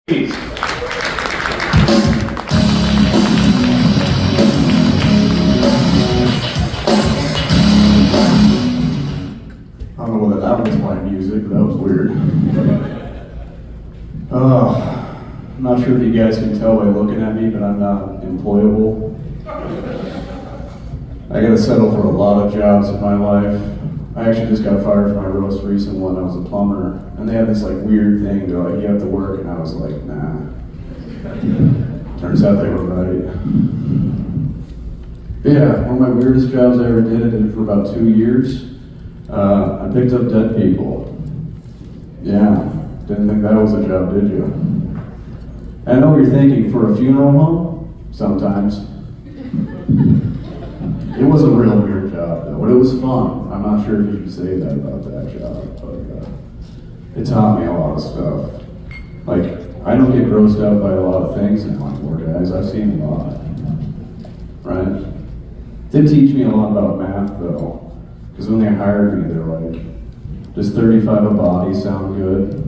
Please. I don't know whether that was my music, but that was weird. I'm not sure if you guys can tell by looking at me, but I'm not employable. I gotta settle for a lot of jobs in my life. I actually just got fired from my most recent one. I was a plumber, and they had this like weird thing. They're like, you have to work, and I was like, nah. Turns out they were right. But yeah, one of my weirdest jobs I ever did. I did it for about 2 years. I picked up dead people. Yeah, didn't think that was a job, did you? I know what you're thinking, for a funeral home? Sometimes. It was a real weird job though, but it was fun. I'm not sure if you should say that about that job, but it taught me a lot of stuff. Like, I don't get grossed out by a lot of things anymore, guys. I've seen a lot, right? Did teach me a lot about math though, because when they hired me, they're like, does 35 a body sound good?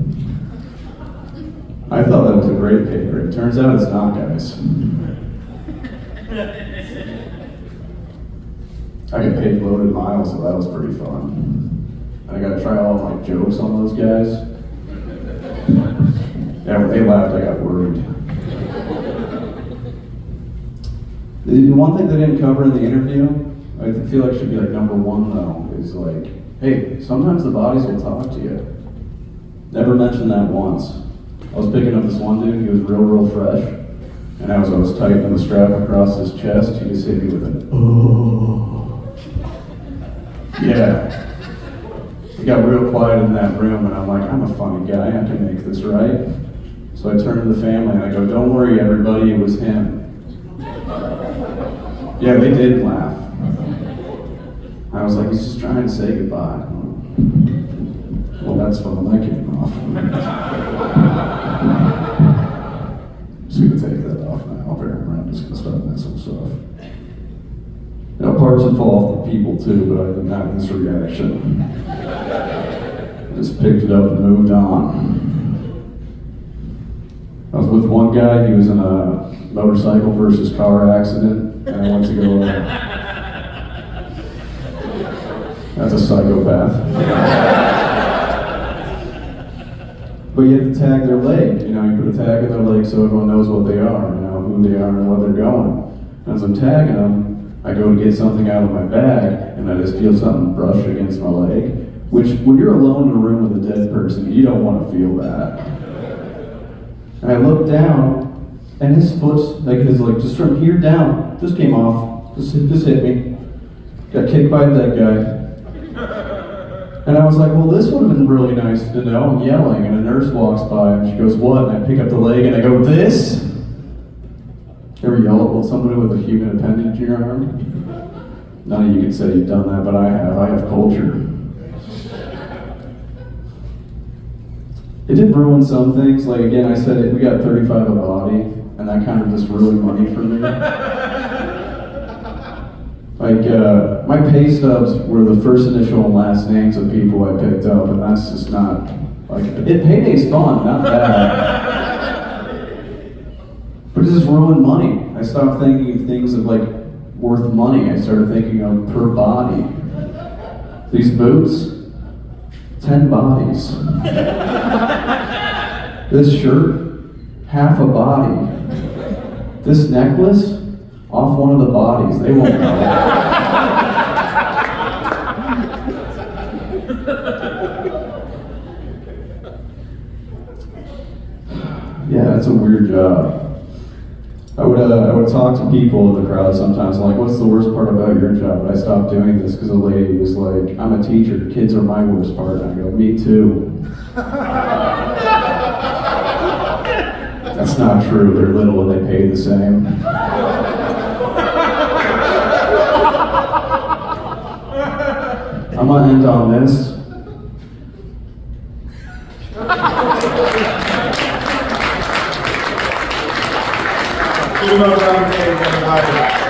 I thought that was a great pay grade. Turns out it's not, guys. I get paid loaded miles, so that was pretty fun. And I got to try all my jokes on those guys. Yeah, when they laughed, I got worried. The one thing they didn't cover in the interview, I feel like should be like number one though, is like, hey, sometimes the bodies will talk to you. Never mentioned that once. I was picking up this one dude, he was real fresh. And as I was tightening the strap across his chest, he just hit me with an, oh. Yeah. It got real quiet in that room, and I'm like, I'm a funny guy, I can make this right. So I turned to the family and I go, don't worry everybody, it was him. Yeah, they did laugh. I was like, he's just trying to say goodbye. Well, that's fun, that came off. Just gonna take that off now, apparently. I'm just gonna start messing with stuff. You know, parts would fall off the people too, but I didn't have this reaction. I just picked it up and moved on. I was with one guy, he was in a motorcycle versus car accident, and I went to go, that's a psychopath. But you have to tag their leg, you know, you put a tag in their leg so everyone knows what they are, you know, who they are and where they're going. And as I'm tagging them, I go to get something out of my bag, and I just feel something brush against my leg, which, when you're alone in a room with a dead person, you don't want to feel that. And I look down, and his foot, just from here down, just came off, just hit me. Got kicked by a dead guy. And I was like, well, this would have been really nice to know. I'm yelling, and a nurse walks by, and she goes, what? And I pick up the leg, and I go, this? Ever yell at somebody with a human appendage in your arm? None of you can say you've done that, but I have. I have culture. It did ruin some things. Like, again, I said it, we got 35 a body, and that kind of just ruined money for me. Like, my pay stubs were the first initial and last names of people I picked up, and that's just not, like, payday's fun, not bad. But it just ruined money. I stopped thinking of things of, like, worth money. I started thinking of per body. These boots, 10 bodies. This shirt, half a body. This necklace, off one of the bodies. They won't know. Yeah, that's a weird job. I would talk to people in the crowd sometimes, like, what's the worst part about your job? But I stopped doing this because a lady was like, I'm a teacher, kids are my worst part. And I go, me too. That's not true, they're little and they pay the same. I'm gonna end on this. Give him a round of applause, everybody.